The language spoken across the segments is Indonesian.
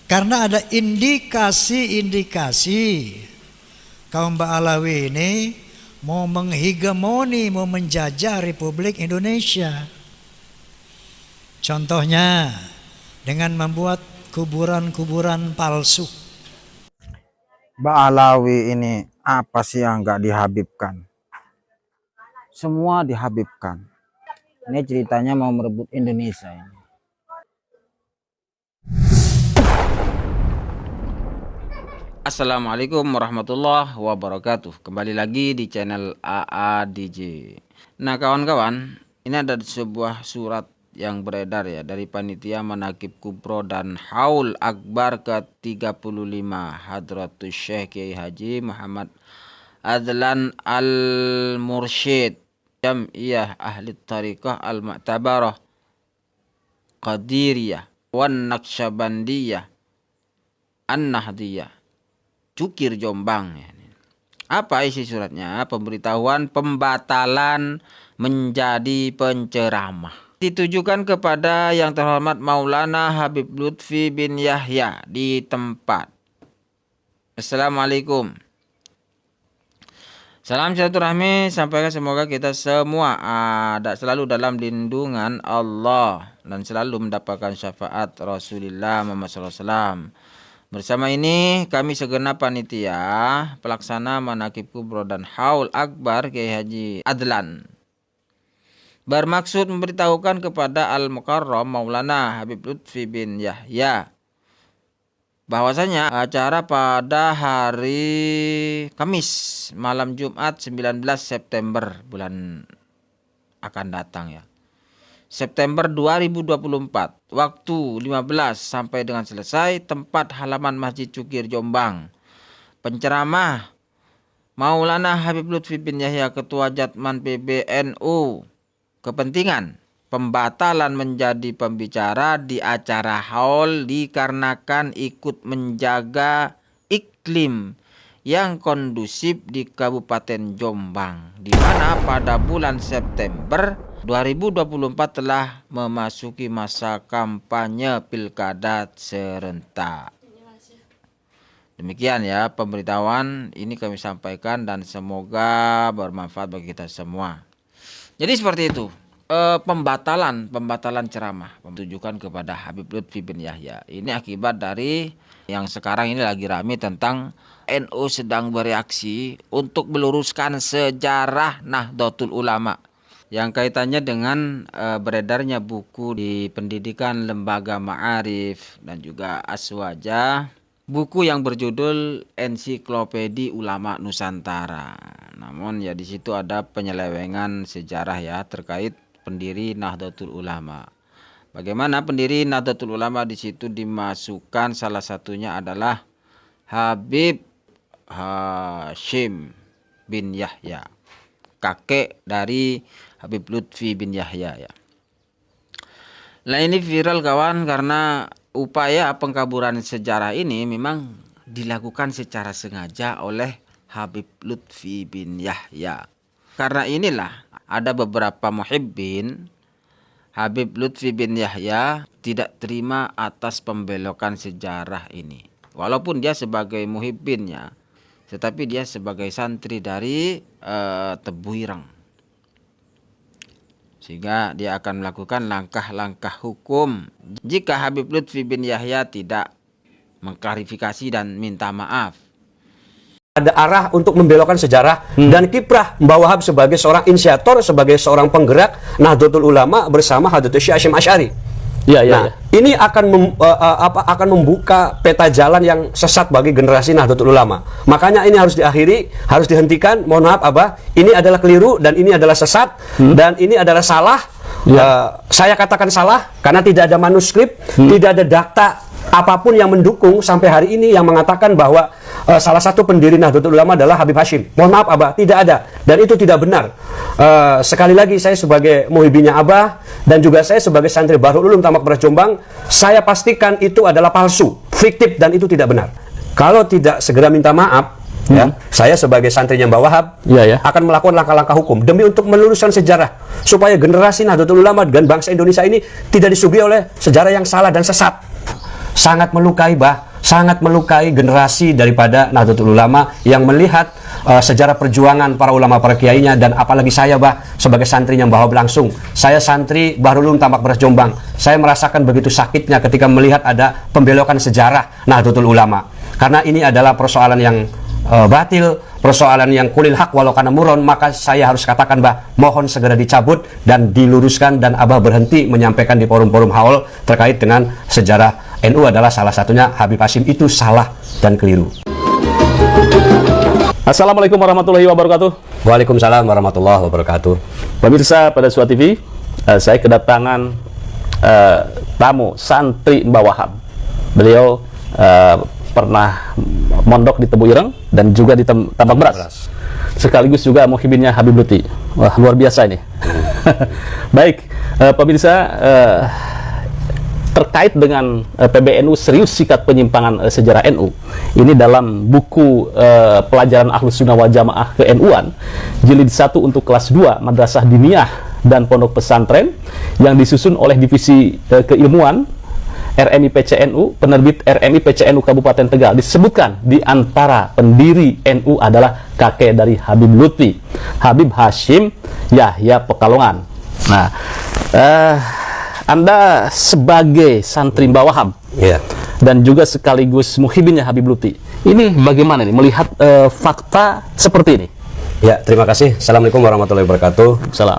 Karena ada indikasi-indikasi kaum Ba'alawi ini mau menghegemoni, mau menjajah Republik Indonesia. Contohnya dengan membuat kuburan-kuburan palsu. Ba'alawi ini apa sih yang nggak dihabibkan? Semua dihabibkan. Ini ceritanya mau merebut Indonesia ini. Assalamualaikum warahmatullahi wabarakatuh. Kembali lagi di channel AADJ. Nah kawan-kawan, ini ada sebuah surat yang beredar ya dari Panitia Manaqib Kubro dan Haul Akbar ke-35 Hadratus Syekh Kiai Haji Muhammad Adlan Al-Mursyid Jam'iyah Ahli Tariqah Al-Mu'tabarah Qadiriyah Wan Naqsyabandiyah An-Nahdiyah Cukir Jombang. Apa isi suratnya? Pemberitahuan pembatalan menjadi penceramah. Ditujukan kepada yang terhormat Maulana Habib Lutfi bin Yahya di tempat. Assalamualaikum. Salam silaturahmi, sampaikan semoga kita semua ada selalu dalam lindungan Allah dan selalu mendapatkan syafaat Rasulullah Muhammad SAW. Bersama ini kami segenap panitia pelaksana Manaqib Kubro dan Haul Akbar Kiai Haji Adlan bermaksud memberitahukan kepada Al-Mukarram Maulana Habib Lutfi bin Yahya bahwasanya acara pada hari Kamis malam Jumat 19 September bulan akan datang ya. September 2024, waktu 15 sampai dengan selesai, tempat halaman Masjid Cukir Jombang. Penceramah Maulana Habib Lutfi bin Yahya, Ketua Jatman PBNU. Kepentingan pembatalan menjadi pembicara di acara haul dikarenakan ikut menjaga iklim yang kondusif di Kabupaten Jombang, di mana pada bulan September 2024 telah memasuki masa kampanye pilkada serentak. Demikian ya pemberitahuan ini kami sampaikan dan semoga bermanfaat bagi kita semua. Jadi seperti itu. Pembatalan ceramah ditujukan kepada Habib Lutfi bin Yahya. Ini akibat dari yang sekarang ini lagi rame tentang NU sedang bereaksi untuk meluruskan sejarah Nahdlatul Ulama yang kaitannya dengan beredarnya buku di pendidikan lembaga ma'arif dan juga aswaja, buku yang berjudul Ensiklopedi Ulama Nusantara. Namun ya di situ ada penyelewengan sejarah ya terkait pendiri Nahdlatul Ulama. Bagaimana pendiri Nahdlatul Ulama di situ dimasukkan salah satunya adalah Habib Hashim bin Yahya, kakek dari Habib Lutfi bin Yahya ya. Nah ini viral kawan karena upaya pengkaburan sejarah ini memang dilakukan secara sengaja oleh Habib Lutfi bin Yahya. Karena inilah ada beberapa muhibbin Habib Lutfi bin Yahya tidak terima atas pembelokan sejarah ini. Walaupun dia sebagai muhibbinnya, tetapi dia sebagai santri dari Tebuireng. Sehingga dia akan melakukan langkah-langkah hukum jika Habib Lutfi bin Yahya tidak mengklarifikasi dan minta maaf. Ada arah untuk membelokkan sejarah dan kiprah Mbah Wahab sebagai seorang inisiator, sebagai seorang penggerak Nahdlatul Ulama bersama Hadratus Syekh Hasyim Asy'ari. Ini akan membuka peta jalan yang sesat bagi generasi Nahdlatul Ulama. Makanya ini harus diakhiri, harus dihentikan. Mohon maaf Abah, ini adalah keliru dan ini adalah sesat dan ini adalah salah. Saya katakan salah karena tidak ada manuskrip, tidak ada data apapun yang mendukung sampai hari ini yang mengatakan bahwa salah satu pendiri Nahdlatul Ulama adalah Habib Hashim. Mohon maaf Abah, tidak ada dan itu tidak benar. Sekali lagi saya sebagai muhibbinya Abah dan juga saya sebagai santri Bahrul Ulum Tamak Beras Jombang, saya pastikan itu adalah palsu, fiktif dan itu tidak benar. Kalau tidak segera minta maaf, saya sebagai santrinya Mbah Wahab akan melakukan langkah-langkah hukum demi untuk meluruskan sejarah supaya generasi Nahdlatul Ulama dan bangsa Indonesia ini tidak disuguhi oleh sejarah yang salah dan sesat. sangat melukai sangat melukai generasi daripada Nahdlatul Ulama yang melihat sejarah perjuangan para ulama, para kiainya, dan apalagi saya sebagai santrinya Mbah Wahab langsung. Saya santri Bahrul Ulum Tambak Beras Jombang. Saya merasakan begitu sakitnya ketika melihat ada pembelokan sejarah Nahdlatul Ulama. Karena ini adalah persoalan yang batil, persoalan yang kulil hak walau kana muron, maka saya harus katakan mohon segera dicabut dan diluruskan, dan Abah berhenti menyampaikan di forum-forum haul terkait dengan sejarah NU adalah salah satunya Habib Hashim. Itu salah dan keliru. Assalamualaikum warahmatullahi wabarakatuh. Waalaikumsalam warahmatullahi wabarakatuh. Pemirsa pada Suara TV, saya kedatangan tamu santri Mbah Wahab. Beliau pernah mondok di Tebu Ireng dan juga di Tambak Beras. Sekaligus juga muhibinnya Habib Lutfi. Wah, luar biasa ini. Baik, pemirsa, terkait dengan PBNU serius sikap penyimpangan sejarah NU. Ini dalam buku pelajaran Ahlus Sunnah wal Jamaah ke-NU-an jilid 1 untuk kelas 2 Madrasah Diniyah dan Pondok Pesantren yang disusun oleh Divisi Keilmuan RMI PCNU, penerbit RMI PCNU Kabupaten Tegal, disebutkan di antara pendiri NU adalah kakek dari Habib Lutfi, Habib Hashim Yahya Pekalongan. Nah, Anda sebagai santri Mbah Wahab dan juga sekaligus muhibinnya Habib Lutfi, ini bagaimana nih melihat fakta seperti ini? Ya, terima kasih. Assalamualaikum warahmatullahi wabarakatuh. Salam.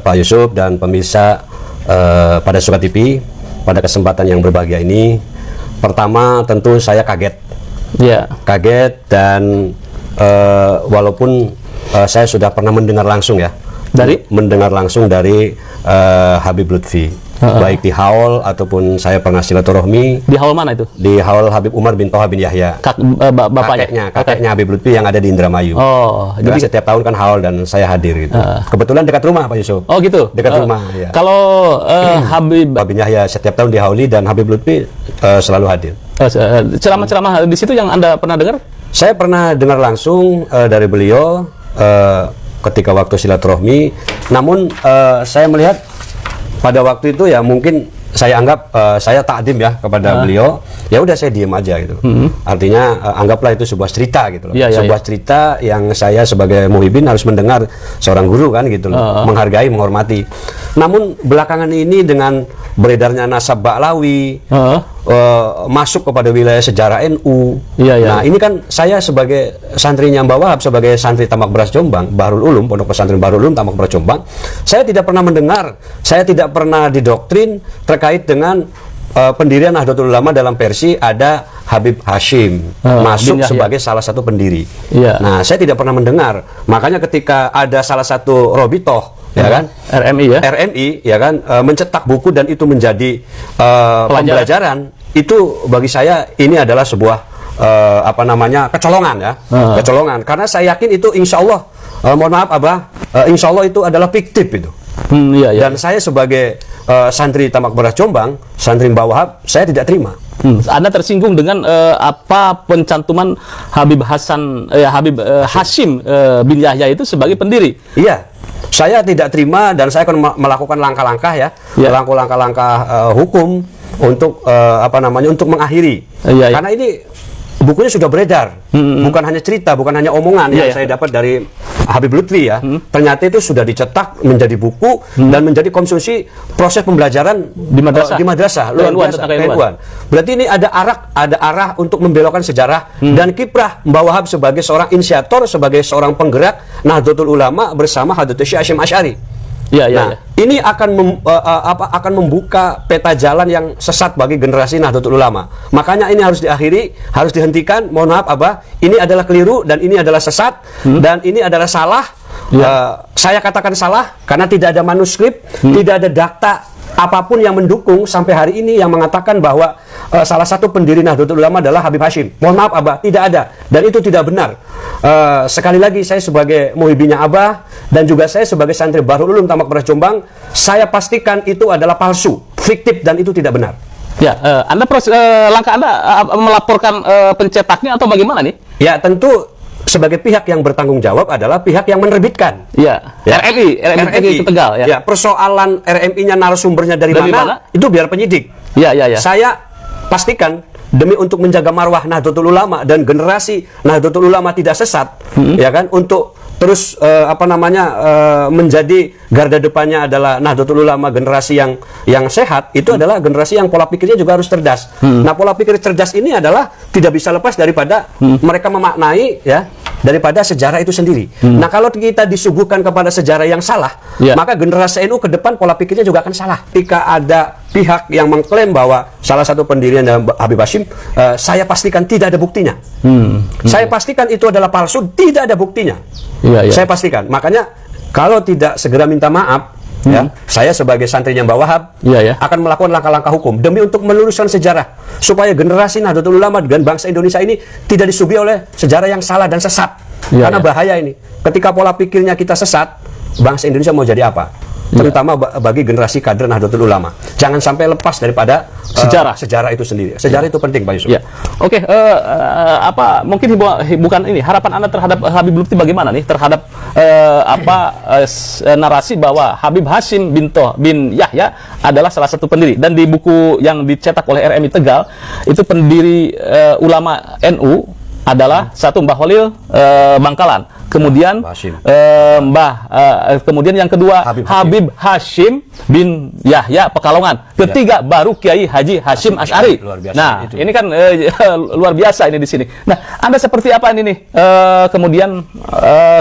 Pak Yusuf dan pemirsa pada Suara TV, pada kesempatan yang berbahagia ini, pertama tentu saya kaget. Ya. Kaget dan walaupun saya sudah pernah mendengar langsung dari Habib Lutfi. Baik di haul ataupun saya pernah silaturahmi. Di haul mana itu? Di haul Habib Umar bin Toha bin Yahya. Bapaknya? Kakeknya Habib Lutfi yang ada di Indramayu. Oh, jadi setiap tahun kan haul dan saya hadir gitu. Kebetulan dekat rumah Pak Yusuf. Oh gitu? Dekat rumah ya. Kalau Habib bin Yahya setiap tahun dihauli dan Habib Lutfi selalu hadir. Ceramah-ceramah di situ yang Anda pernah dengar? Saya pernah dengar langsung dari beliau ketika waktu silaturahmi. Namun saya melihat pada waktu itu ya mungkin saya anggap saya takdim ya kepada beliau. Ya udah saya diam aja gitu. Artinya anggaplah itu sebuah cerita gitu loh. Sebuah cerita yang saya sebagai muhibin harus mendengar seorang guru kan gitu loh. Menghargai, menghormati. Namun belakangan ini dengan beredarnya nasab Ba'lawi masuk kepada wilayah sejarah NU. Nah, ini kan saya sebagai santrinya Mbah Wahab, sebagai santri Tambak Beras Jombang, Bahrul Ulum, Pondok Pesantren Bahrul Ulum Tambak Beras Jombang, saya tidak pernah mendengar, saya tidak pernah didoktrin terkait dengan pendirian Nahdlatul Ulama dalam versi ada Habib Hashim masuk sebagai salah satu pendiri. Nah, saya tidak pernah mendengar. Makanya ketika ada salah satu Robitoh RMI mencetak buku dan itu menjadi pembelajaran, itu bagi saya ini adalah sebuah kecolongan ya. Kecolongan, karena saya yakin itu insya Allah mohon maaf Abah, insya Allah itu adalah fiktif itu. Dan saya sebagai santri Tambak Beras Jombang, santri Mbah Wahab, saya tidak terima. Anda tersinggung dengan apa pencantuman Habib Hashim bin Yahya itu sebagai pendiri? Iya, saya tidak terima dan saya akan melakukan langkah-langkah langkah-langkah hukum untuk untuk mengakhiri. Karena ini bukunya sudah beredar, bukan hanya cerita, bukan hanya omongan yang saya dapat dari Habib Lutfi ya. Ternyata itu sudah dicetak menjadi buku dan menjadi konsumsi proses pembelajaran di madrasah luar biasa. Berarti ini ada arah untuk membelokkan sejarah dan kiprah Mbah Wahab sebagai seorang inisiator, sebagai seorang penggerak Nahdlatul Ulama bersama Hadratus Syekh Hasyim Asy'ari. Ini akan membuka peta jalan yang sesat bagi generasi Nahdlatul Ulama. Makanya ini harus diakhiri, harus dihentikan. Mohon maaf Abah, ini adalah keliru dan ini adalah sesat dan ini adalah salah. Saya katakan salah karena tidak ada manuskrip, tidak ada data apapun yang mendukung sampai hari ini yang mengatakan bahwa salah satu pendiri Nahdlatul Ulama adalah Habib Hashim. Mohon maaf Abah, tidak ada dan itu tidak benar. Sekali lagi saya sebagai muhibinnya Abah dan juga saya sebagai santri Bahrul Ulum Tambak Beras Jombang, saya pastikan itu adalah palsu, fiktif dan itu tidak benar. Anda langkah Anda melaporkan pencetaknya atau bagaimana nih? Ya, tentu sebagai pihak yang bertanggung jawab adalah pihak yang menerbitkan. RMI Tegal ya. Persoalan RMI-nya narasumbernya dari mana? Itu biar penyidik. Saya pastikan demi untuk menjaga marwah Nahdlatul Ulama dan generasi Nahdlatul Ulama tidak sesat, ya kan, untuk terus menjadi garda depannya adalah Nahdlatul Ulama, generasi yang sehat, itu adalah generasi yang pola pikirnya juga harus cerdas. Nah, pola pikir cerdas ini adalah tidak bisa lepas daripada mereka memaknai ya daripada sejarah itu sendiri. Nah, kalau kita disuguhkan kepada sejarah yang salah, maka generasi NU ke depan pola pikirnya juga akan salah. Ketika ada pihak yang mengklaim bahwa salah satu pendirinya Habib Hashim, saya pastikan tidak ada buktinya. Saya pastikan itu adalah palsu, tidak ada buktinya. Saya pastikan. Makanya kalau tidak segera minta maaf, ya, saya sebagai santrinya Mbah Wahab akan melakukan langkah-langkah hukum demi untuk meluruskan sejarah supaya generasi Nahdlatul Ulama dan bangsa Indonesia ini tidak disuguhi oleh sejarah yang salah dan sesat. Karena bahaya ini. Ketika pola pikirnya kita sesat, bangsa Indonesia mau jadi apa? Terutama bagi generasi kader Nahdlatul Ulama. Jangan sampai lepas daripada sejarah itu sendiri. Sejarah itu penting, Pak Yusuf. Oke, mungkin bukan ini harapan Anda terhadap Habib Lutfi bagaimana nih terhadap narasi bahwa Habib Hashim bin Yahya adalah salah satu pendiri, dan di buku yang dicetak oleh RMI Tegal itu pendiri ulama NU adalah satu Mbah Holil Bangkalan, kemudian kemudian yang kedua Habib Hashim bin Yahya Pekalongan, ketiga baru Kiai Haji Hashim Asy'ari. Nah, ini kan luar biasa ini di sini. Nah, Anda seperti apa ini nih? Kemudian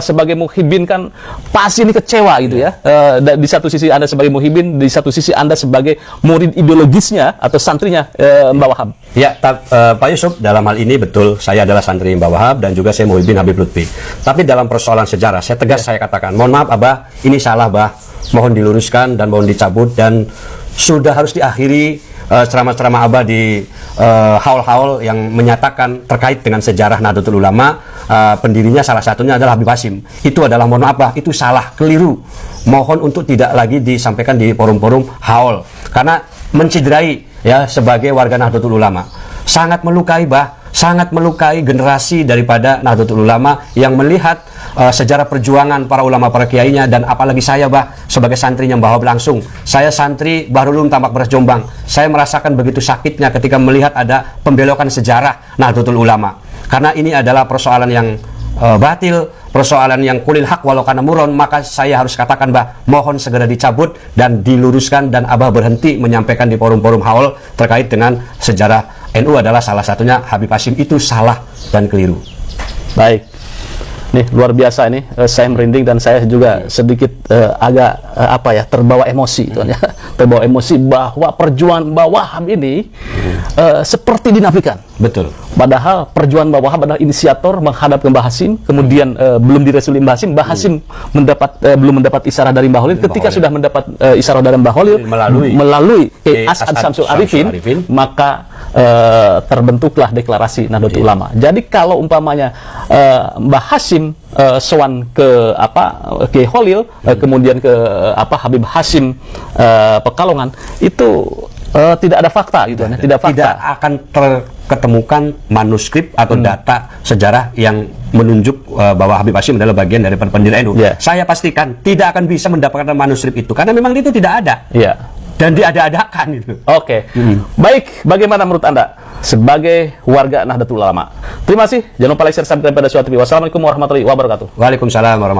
sebagai muhibbin kan pasti ini kecewa gitu ya. Di satu sisi Anda sebagai muhibbin, di satu sisi Anda sebagai murid ideologisnya atau santrinya Mbah Wahab. Ya, Pak Yusuf, dalam hal ini betul saya adalah santri Mbah Wahab dan juga saya muhibbin Habib Lutfi. Tapi dalam persoalan sejarah, saya tegas saya katakan, mohon maaf Abah, ini salah Bah, mohon diluruskan dan mohon dicabut, dan sudah harus diakhiri ceramah-ceramah Abah di haul-haul yang menyatakan terkait dengan sejarah Nahdlatul Ulama. Pendirinya salah satunya adalah Habib Hashim. Itu adalah, mohon maaf Bah, itu salah, keliru. Mohon untuk tidak lagi disampaikan di forum-forum haul, karena menciderai ya sebagai warga Nahdlatul Ulama. Sangat melukai Bah, sangat melukai generasi daripada Nahdlatul Ulama yang melihat sejarah perjuangan para ulama, para kiainya, dan apalagi saya Bah sebagai santrinya Mbah Wahab langsung. Saya santri Bahrul Ulum Tambak Beras Jombang. Saya merasakan begitu sakitnya ketika melihat ada pembelokan sejarah Nahdlatul Ulama. Karena ini adalah persoalan yang batil, persoalan yang kulil hak walau kana muron, maka saya harus katakan Bah, mohon segera dicabut dan diluruskan, dan Abah berhenti menyampaikan di forum-forum haul terkait dengan sejarah NU adalah salah satunya Habib Hashim. Itu salah dan keliru. Baik. Nih, luar biasa ini, saya merinding dan saya juga sedikit agak terbawa emosi, ya. Terbawa emosi bahwa perjuangan Mbah Wahab ini seperti dinafikan. Betul. Padahal perjuangan Mbah Wahab adalah inisiator menghadap ke Mbah Hashim, kemudian belum diresuli Mbah Hashim, belum mendapat isyarah dari Mbah Holil. Ketika sudah mendapat isyarah dari Mbah Holil melalui As'ad Syamsul Arifin, maka terbentuklah deklarasi Nahdlatul Ulama. Jadi kalau umpamanya Mbah Hashim sowan ke Kiai Holil, kemudian ke Habib Hashim Pekalongan, itu tidak ada fakta gitu, tidak akan terketemukan manuskrip atau data sejarah yang menunjuk bahwa Habib Hashim adalah bagian dari pendiri NU. Saya pastikan tidak akan bisa mendapatkan manuskrip itu karena memang itu tidak ada. Dan diada-adakan itu. Oke. Baik, bagaimana menurut Anda sebagai warga Nahdlatul Ulama? Terima kasih. Jangan lupa like, share, subscribe pada Suara TV. Wassalamualaikum warahmatullahi wabarakatuh. Waalaikumsalam warahmatullahi wabarakatuh.